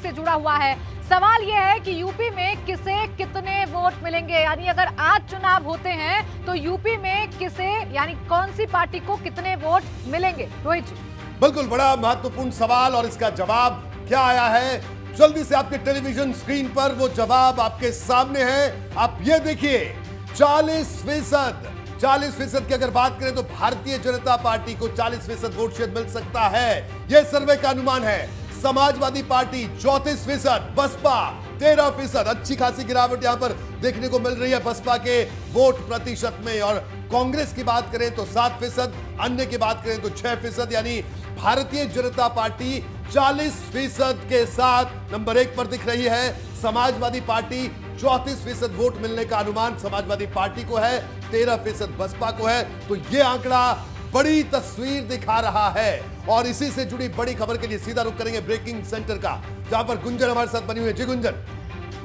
से जुड़ा हुआ है। सवाल यह है कि यूपी में किसे कितने वोट मिलेंगे, यानी अगर आज चुनाव होते हैं तो यूपी में किसे, यानी कौन सी पार्टी को कितने वोट मिलेंगे। रोहित जी, बिल्कुल बड़ा महत्वपूर्ण सवाल और इसका जवाब क्या आया है, जल्दी से आपके टेलीविजन स्क्रीन पर वो जवाब आपके सामने है। आप ये देखिए, 40% की अगर बात करें तो भारतीय जनता पार्टी को 40% वोट शेयर मिल सकता है, यह सर्वे का अनुमान है। समाजवादी पार्टी 34%, बसपा 13%। अच्छी खासी गिरावट यहां पर देखने को मिल रही है बसपा के वोट प्रतिशत में। और कांग्रेस की बात करें तो 7%, अन्य की बात करें तो 6%, यानी भारतीय जनता पार्टी 40% के साथ नंबर 1 पर दिख रही है। समाजवादी पार्टी 34% वोट मिलने का अनुमान समाजवादी पार्टी को है, 13% बसपा को है। तो यह आंकड़ा बड़ी तस्वीर दिखा रहा है और इसी से जुड़ी बड़ी खबर के लिए सीधा रुख करेंगे ब्रेकिंग सेंटर का, जहां पर गुंजन हमारे साथ बनी हुई है। जी गुंजन।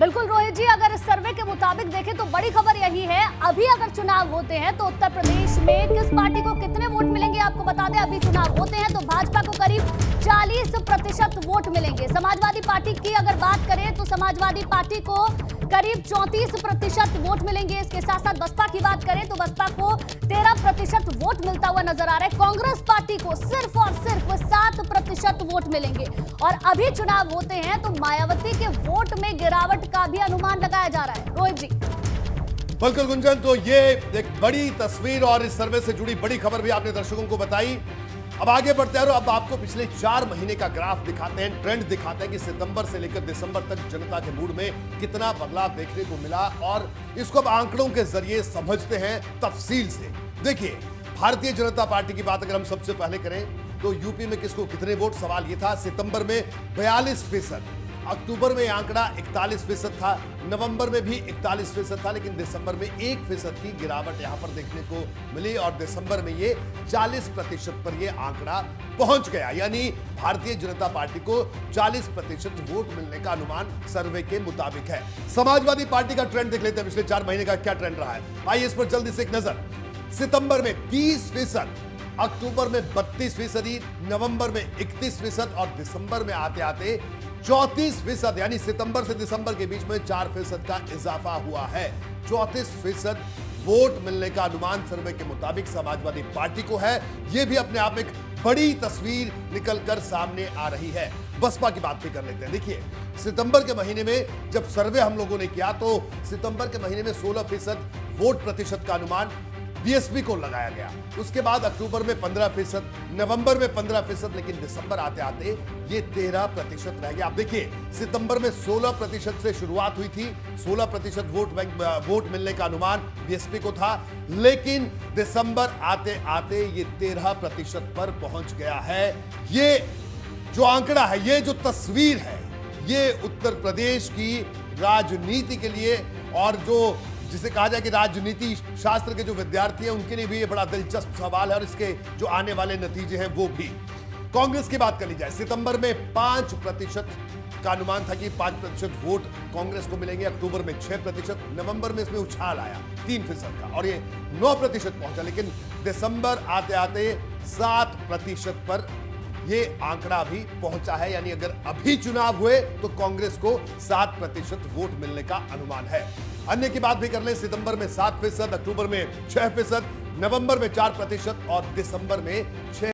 बिल्कुल रोहित जी, अगर इस सर्वे के मुताबिक देखें तो बड़ी खबर यही है, अभी अगर चुनाव होते हैं तो उत्तर प्रदेश में किस पार्टी को कितने वोट मिलेंगे आपको बता दें। अभी चुनाव होते हैं तो भाजपा को करीब 40% वोट मिलेंगे। समाजवादी पार्टी की अगर बात करें तो समाजवादी पार्टी को करीब 34% वोट मिलेंगे। इसके साथ साथ बसपा की बात करें तो बसपा को 13% वोट मिलता हुआ नजर आ रहा है। कांग्रेस पार्टी को सिर्फ और सिर्फ 7% वोट मिलेंगे। और अभी चुनाव होते हैं तो मायावती के वोट में गिरावट का भी अनुमान लगाया जा रहा है। रोहित जी। बिल्कुल गुंजन, तो ये एक बड़ी तस्वीर और इस सर्वे से जुड़ी बड़ी खबर भी आपने दर्शकों को बताई। अब आगे बढ़ते हैं और अब आपको पिछले 4 महीने का ग्राफ दिखाते हैं, ट्रेंड दिखाते हैं कि सितंबर से लेकर दिसंबर तक जनता के मूड में कितना बदलाव देखने को मिला और इसको अब आंकड़ों के जरिए समझते हैं तफसील से। देखिए, भारतीय जनता पार्टी की बात अगर हम सबसे पहले करें तो यूपी में किसको कितने वोट, सवाल यह था। सितंबर में 42%, अक्टूबर में आंकड़ा 41% था, नवंबर में भी 41% था, लेकिन दिसंबर में 1% की गिरावट यहां पर देखने को मिली और दिसंबर में ये 40% पर ये आंकड़ा पहुंच गया। यानी भारतीय जनता पार्टी को 40% वोट मिलने का अनुमान सर्वे के मुताबिक है। समाजवादी पार्टी का ट्रेंड देख लेते हैं, पिछले 4 महीने का क्या ट्रेंड रहा है। आइए इस पर जल्दी से एक नजर। सितंबर में 30%, अक्टूबर में 32%, नवंबर में 31% और दिसंबर में आते आते 34%, यानी सितंबर से दिसंबर के बीच में 4% का इजाफा हुआ है। 34% वोट मिलने का अनुमान सर्वे के मुताबिक समाजवादी पार्टी को है। यह भी अपने आप एक बड़ी तस्वीर निकलकर सामने आ रही है। बसपा की बात भी कर लेते हैं। देखिए, सितंबर के महीने में जब सर्वे हम लोगों ने किया तो सितंबर के महीने में 16% वोट प्रतिशत का अनुमान बीएसपी को लगाया गया। उसके बाद अक्टूबर में 15%, नवंबर में 15%, लेकिन दिसंबर आते आते ये 13% रह गया। आप देखिए, सितंबर में 16% से शुरुआत हुई थी, 16% वोट मिलने का अनुमान बीएसपी को था, लेकिन दिसंबर आते आते ये 13% पर पहुंच गया है। ये जो आंकड़ा है, ये जो तस्वीर है, ये उत्तर प्रदेश की राजनीति के लिए और जो जिसे कहा जाए कि राजनीति शास्त्र के जो विद्यार्थी हैं उनके लिए भी ये बड़ा दिलचस्प सवाल है और इसके जो आने वाले नतीजे हैं वो भी। कांग्रेस की बात कर ली जाए, सितंबर में 5% का अनुमान था कि 5% वोट कांग्रेस को मिलेंगे, अक्टूबर में 6%, नवंबर में इसमें उछाल आया 3% का और ये 9% पहुंचा, लेकिन दिसंबर आते आते 7% पर ये आंकड़ा भी पहुंचा है। यानी अगर अभी चुनाव हुए तो कांग्रेस को 7% वोट मिलने का अनुमान है। अन्य की बात भी कर लें, सितंबर में 7%, अक्टूबर में 6%, नवंबर में 4% और दिसंबर में 6%